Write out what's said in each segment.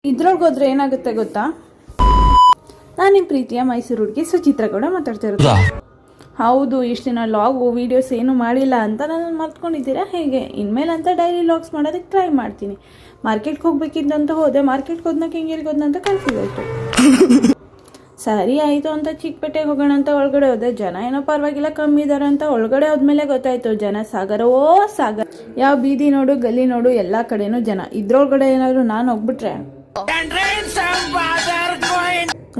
ಇದ್ರೊಳಗೆ ಹೋದ್ರೆ ಏನಾಗುತ್ತೆ ಗೊತ್ತಾ? ನಾನು ನಿಮ್ಮ ಪ್ರೀತಿಯ ಮೈಸೂರು ಹುಡುಗಿ ಸುಚಿತ್ರ ಕೂಡ ಮಾತಾಡ್ತಿರೋದು. ಹೌದು, ಇಷ್ಟು ದಿನ ಲಾಗು ವೀಡಿಯೋಸ್ ಏನು ಮಾಡಿಲ್ಲ ಅಂತ ನಾನು ಮರ್ತ್ಕೊಂಡಿದ್ದೀರಾ ಹೇಗೆ? ಇನ್ಮೇಲಂತ ಡೈಲಿ ಲಾಗ್ಸ್ ಮಾಡೋದಕ್ಕೆ ಟ್ರೈ ಮಾಡ್ತೀನಿ. ಮಾರ್ಕೆಟ್ಗೆ ಹೋಗ್ಬೇಕಿದ್ದಂತ ಹೋದೆ, ಮಾರ್ಕೆಟ್ಗೆ ಹೋದ್ನ ಕೆಂಗೇರಿಗೆ ಹೋದ್ನಂತ ಕನ್ಫ್ಯೂಸ್ ಆಯಿತು. ಸರಿ ಆಯಿತು ಅಂತ ಚಿಕ್ಕಪೇಟೆಗೆ ಹೋಗೋಣ ಅಂತ ಒಳಗಡೆ ಹೋದೆ. ಜನ ಏನೋ ಪರವಾಗಿಲ್ಲ ಕಮ್ಮಿ ಇದ್ದಾರೆ ಅಂತ ಒಳಗಡೆ ಹೋದ್ಮೇಲೆ ಗೊತ್ತಾಯಿತು ಜನ ಸಾಗರವೋ ಸಾಗರ. ಯಾವ ಬೀದಿ ನೋಡು ಗಲ್ಲಿ ನೋಡು ಎಲ್ಲ ಕಡೆನೂ ಜನ. ಇದ್ರೊಳಗಡೆ ಏನಾದರೂ ನಾನು ಹೋಗ್ಬಿಟ್ರೆ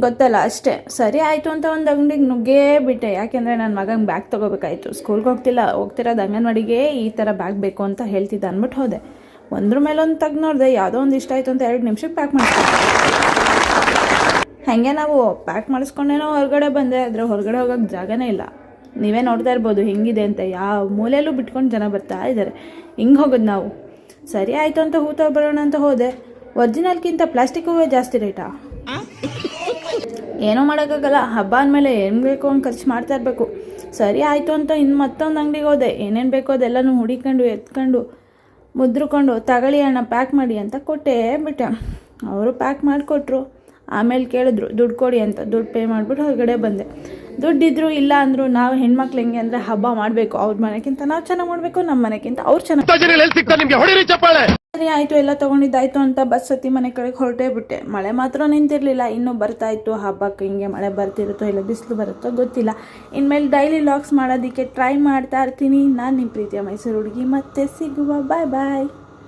ಗೊತ್ತಲ್ಲ ಅಷ್ಟೇ. ಸರಿ ಆಯಿತು ಅಂತ ಒಂದು ಅಂಗಡಿಗೆ ನುಗ್ಗೇ ಬಿಟ್ಟೆ. ಯಾಕೆಂದರೆ ನನ್ನ ಮಗಂಗೆ ಬ್ಯಾಗ್ ತೊಗೋಬೇಕಾಯಿತು. ಸ್ಕೂಲ್ಗೆ ಹೋಗ್ತಿರೋದು ಅಂಗನವಾಡಿಗೆ ಈ ಥರ ಬ್ಯಾಗ್ ಬೇಕು ಅಂತ ಹೇಳ್ತಿದ್ದೆ ಅಂದ್ಬಿಟ್ಟು ಹೋದೆ. ಒಂದ್ರ ಮೇಲೆ ಒಂದು ತೆಗ್ದು ನೋಡಿದೆ, ಯಾವುದೋ ಒಂದು ಇಷ್ಟ ಆಯಿತು ಅಂತ 2 ನಿಮಿಷಕ್ಕೆ ಪ್ಯಾಕ್ ಮಾಡ್ತೀನಿ. ಹಾಗೆ ನಾವು ಪ್ಯಾಕ್ ಮಾಡಿಸ್ಕೊಂಡೇನೋ ಹೊರಗಡೆ ಬಂದೆ. ಆದರೆ ಹೊರಗಡೆ ಹೋಗೋಕ್ಕೆ ಜಾಗನೇ ಇಲ್ಲ. ನೀವೇ ನೋಡ್ತಾ ಇರ್ಬೋದು ಹೆಂಗಿದೆ ಅಂತ. ಯಾವ ಮೂಲೆಯಲ್ಲೂ ಬಿಟ್ಕೊಂಡು ಜನ ಬರ್ತಾ ಇದ್ದಾರೆ. ಹಿಂಗೆ ಹೋಗೋದು ನಾವು. ಸರಿ ಆಯಿತು ಅಂತ ಹೂ ತಗೊಬರೋಣ ಅಂತ ಹೋದೆ. ಒರಿಜಿನಲ್ಗಿಂತ ಪ್ಲಾಸ್ಟಿಕ್ ಹೂವೇ ಜಾಸ್ತಿ ರೇಟಾ? ಏನೋ ಮಾಡೋಕ್ಕಾಗಲ್ಲ. ಹಬ್ಬ ಅಂದಮೇಲೆ ಏನು ಬೇಕೋ ಒಂದು ಖರ್ಚು ಮಾಡ್ತಾ ಇರಬೇಕು. ಸರಿ ಆಯಿತು ಅಂತ ಇನ್ನು ಮತ್ತೊಂದು ಅಂಗಡಿಗೆ ಹೋದೆ. ಏನೇನು ಬೇಕೋ ಅದೆಲ್ಲನೂ ಹುಡಿಕೊಂಡು ಎತ್ಕೊಂಡು ಮುದ್ರಕೊಂಡು ತಗೊಳ್ಳಿ ಅಣ್ಣ ಪ್ಯಾಕ್ ಮಾಡಿ ಅಂತ ಕೊಟ್ಟೇ ಬಿಟ್ಟೆ. ಅವರು ಪ್ಯಾಕ್ ಮಾಡಿಕೊಟ್ರು. ಆಮೇಲೆ ಕೇಳಿದ್ರು ದುಡ್ಡು ಕೊಡಿ ಅಂತ. ದುಡ್ಡು ಪೇ ಮಾಡಿಬಿಟ್ಟು ಹೊರಗಡೆ ಬಂದೆ. ದುಡ್ಡಿದ್ರು ಇಲ್ಲ ಅಂದರು ನಾವು ಹೆಣ್ಮಕ್ಳು ಹೆಂಗೆ ಅಂದರೆ ಹಬ್ಬ ಮಾಡಬೇಕು. ಅವ್ರ ಮನೆಗಿಂತ ನಾವು ಚೆನ್ನಾಗಿ ಮಾಡಬೇಕು, ನಮ್ಮ ಮನೆಗಿಂತ ಅವ್ರು ಚೆನ್ನಾಗಿ. ಸರಿ ಆಯಿತು, ಎಲ್ಲ ತೊಗೊಂಡಿದ್ದಾಯ್ತು ಅಂತ ಬಸ್ ಹತ್ತಿ ಮನೆ ಕಡೆಗೆ ಹೊರಟೇ ಬಿಟ್ಟೆ. ಮಳೆ ಮಾತ್ರ ನಿಂತಿರಲಿಲ್ಲ, ಇನ್ನೂ ಬರ್ತಾಯಿತ್ತು. ಹಬ್ಬಕ್ಕೆ ಹಿಂಗೆ ಮಳೆ ಬರ್ತಿರುತ್ತೋ ಇಲ್ಲ ಬಿಸಿಲು ಬರುತ್ತೋ ಗೊತ್ತಿಲ್ಲ. ಇನ್ಮೇಲೆ ಡೈಲಿ ಲಾಗ್ಸ್ ಮಾಡೋದಕ್ಕೆ ಟ್ರೈ ಮಾಡ್ತಾ ಇರ್ತೀನಿ. ನಾನು ನಿಮ್ಮ ಪ್ರೀತಿಯ ಮೈಸೂರು ಹುಡುಗಿ. ಮತ್ತೆ ಸಿಗುವ. ಬಾಯ್ ಬಾಯ್.